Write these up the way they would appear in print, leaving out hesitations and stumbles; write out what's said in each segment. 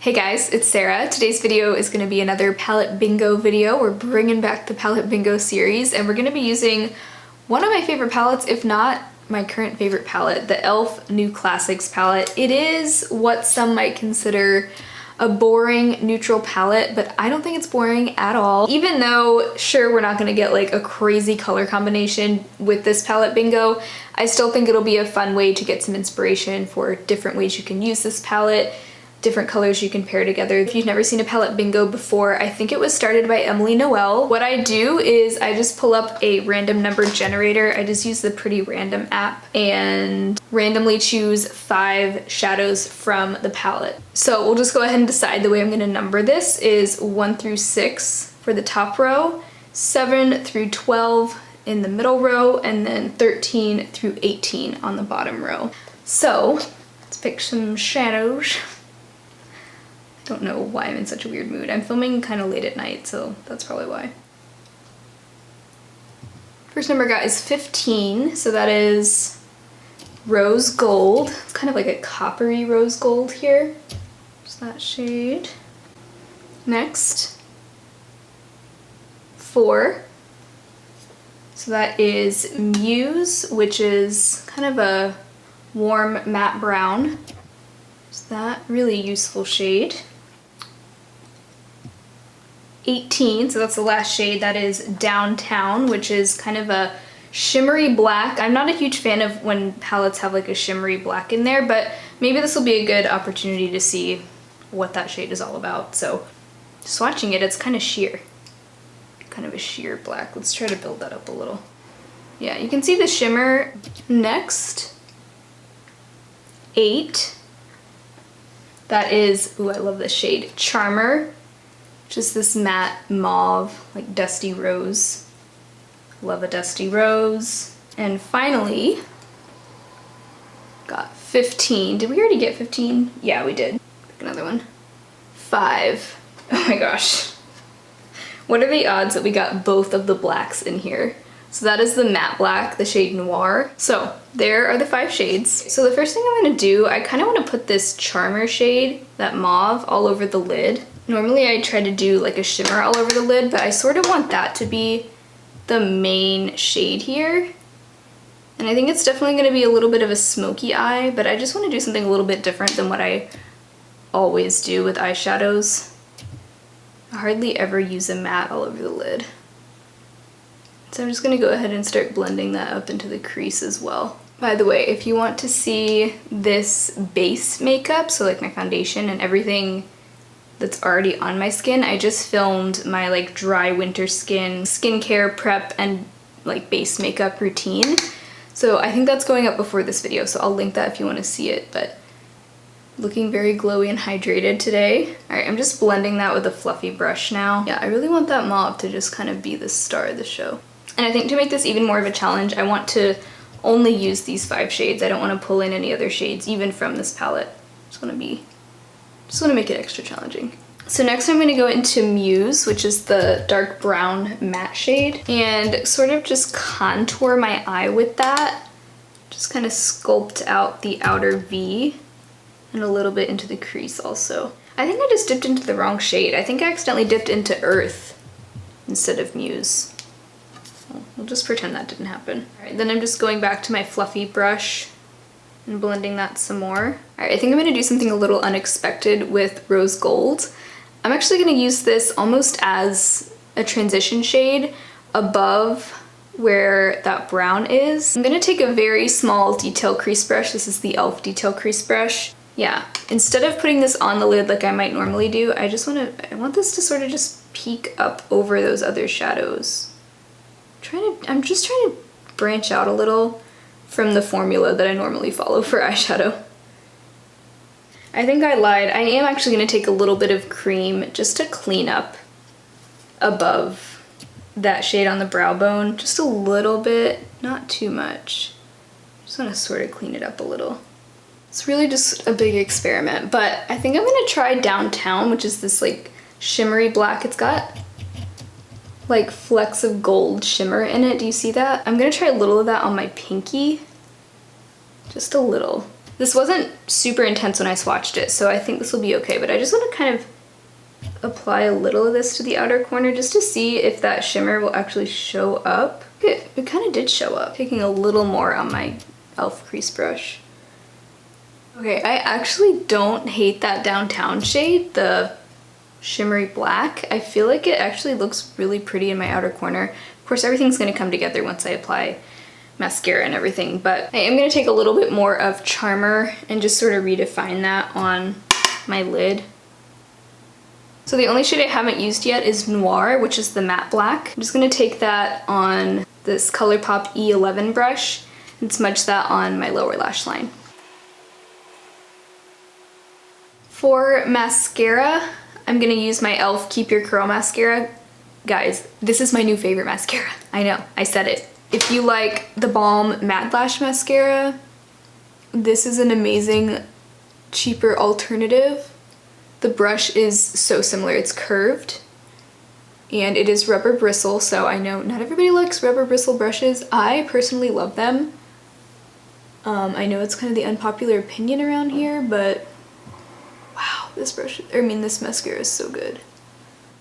Hey guys, it's Sarah. Today's video is going to be another palette bingo video. We're bringing back the palette bingo series and we're going to be using one of my favorite palettes, if not my current favorite palette, the e.l.f. New Classics palette. It is what some might consider a boring neutral palette, but I don't think it's boring at all. Even though, sure, we're not going to get like a crazy color combination with this palette bingo, I still think it'll be a fun way to get some inspiration for different ways you can use this palette, different colors you can pair together. If you've never seen a palette bingo before, I think it was started by Emily Noel. What I do is I just pull up a random number generator. I just use the Pretty Random app and randomly choose 5 shadows from the palette. So we'll just go ahead and decide the way I'm gonna number this is 1 through 6 for the top row, 7 through 12 in the middle row, and then 13 through 18 on the bottom row. So let's pick some shadows. Don't know why I'm in such a weird mood. I'm filming kind of late at night, so that's probably why. First number I got is 15, so that is rose gold. It's kind of like a coppery rose gold here. Just that shade. Next, 4. So that is Muse, which is kind of a warm matte brown. So that really useful shade. 18, so that's the last shade, that is Downtown, which is kind of a shimmery black. I'm not a huge fan of when palettes have like a shimmery black in there, but maybe this will be a good opportunity to see what that shade is all about. So swatching it, it's kind of sheer. Kind of a sheer black. Let's try to build that up a little. Yeah, you can see the shimmer. Next, 8. That is, ooh, I love this shade, Charmer. Just this matte mauve, like dusty rose. Love a dusty rose. And finally, got 15. Did we already get 15? Yeah, we did. Pick another one. 5. Oh my gosh. What are the odds that we got both of the blacks in here? So that is the matte black, the shade Noir. So there are the 5 shades. So the first thing I'm gonna do, I kind of want to put this Charmer shade, that mauve, all over the lid. Normally I try to do like a shimmer all over the lid, but I sort of want that to be the main shade here. And I think it's definitely gonna be a little bit of a smoky eye, but I just want to do something a little bit different than what I always do with eyeshadows. I hardly ever use a matte all over the lid. So I'm just gonna go ahead and start blending that up into the crease as well. By the way, if you want to see this base makeup, so like my foundation and everything that's already on my skin, I just filmed my like dry winter skincare prep and like base makeup routine. So I think that's going up before this video, so I'll link that if you want to see it, but looking very glowy and hydrated today. Alright, I'm just blending that with a fluffy brush now. Yeah, I really want that mauve to just kind of be the star of the show. And I think to make this even more of a challenge, I want to only use these 5 shades. I don't want to pull in any other shades, even from this palette. Just want to make it extra challenging. So next I'm going to go into Muse, which is the dark brown matte shade, and sort of just contour my eye with that. Just kind of sculpt out the outer V and a little bit into the crease also. I think I just dipped into the wrong shade. I think I accidentally dipped into Earth instead of Muse. We'll just pretend that didn't happen. Alright, then I'm just going back to my fluffy brush and blending that some more. Alright, I think I'm going to do something a little unexpected with rose gold. I'm actually going to use this almost as a transition shade above where that brown is. I'm going to take a very small detail crease brush. This is the e.l.f. detail crease brush. Yeah, instead of putting this on the lid like I might normally do, I want this to sort of just peek up over those other shadows. I'm just trying to branch out a little from the formula that I normally follow for eyeshadow. I think I lied. I am actually going to take a little bit of cream just to clean up above that shade on the brow bone. Just a little bit, not too much. Just want to sort of clean it up a little. It's really just a big experiment, but I think I'm going to try Downtown, which is this like shimmery black. It's got like flecks of gold shimmer in it. Do you see that? I'm gonna try a little of that on my pinky. Just a little. This wasn't super intense when I swatched it, so I think this will be okay, but I just want to kind of apply a little of this to the outer corner just to see if that shimmer will actually show up. It kind of did show up. Taking a little more on my e.l.f. crease brush. Okay, I actually don't hate that downtown shade, the shimmery black. I feel like it actually looks really pretty in my outer corner. Of course, everything's going to come together once I apply mascara and everything, but I am going to take a little bit more of Charmer and just sort of redefine that on my lid. So the only shade I haven't used yet is Noir, which is the matte black. I'm just going to take that on this ColourPop E11 brush and smudge that on my lower lash line. For mascara, I'm going to use my e.l.f. Keep Your Curl mascara. Guys, this is my new favorite mascara. I know, I said it. If you like the Balm Matte Lash Mascara, this is an amazing, cheaper alternative. The brush is so similar. It's curved, and it is rubber bristle, so I know not everybody likes rubber bristle brushes. I personally love them. I know it's kind of the unpopular opinion around here, but wow, this mascara is so good.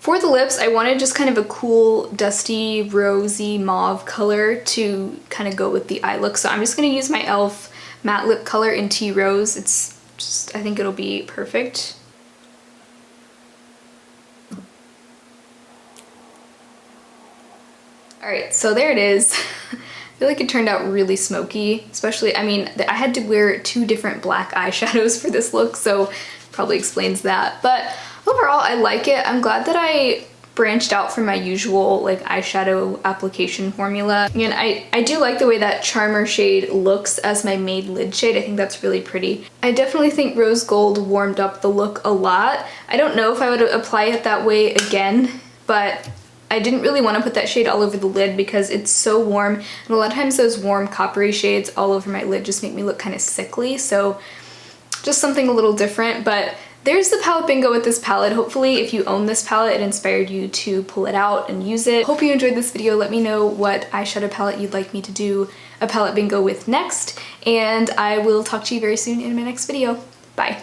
For the lips, I wanted just kind of a cool, dusty, rosy mauve color to kind of go with the eye look. So I'm just going to use my e.l.f. matte lip color in Tea Rose. It's just, I think it'll be perfect. Alright, so there it is. I feel like it turned out really smoky, especially, I mean, I had to wear 2 different black eyeshadows for this look, so probably explains that. But overall, I like it. I'm glad that I branched out from my usual like eyeshadow application formula. And I do like the way that Charmer shade looks as my main lid shade. I think that's really pretty. I definitely think Rose Gold warmed up the look a lot. I don't know if I would apply it that way again, but I didn't really want to put that shade all over the lid because it's so warm, and a lot of times those warm coppery shades all over my lid just make me look kind of sickly, so just something a little different. But there's the palette bingo with this palette. Hopefully if you own this palette, it inspired you to pull it out and use it. Hope you enjoyed this video. Let me know what eyeshadow palette you'd like me to do a palette bingo with next, and I will talk to you very soon in my next video. Bye!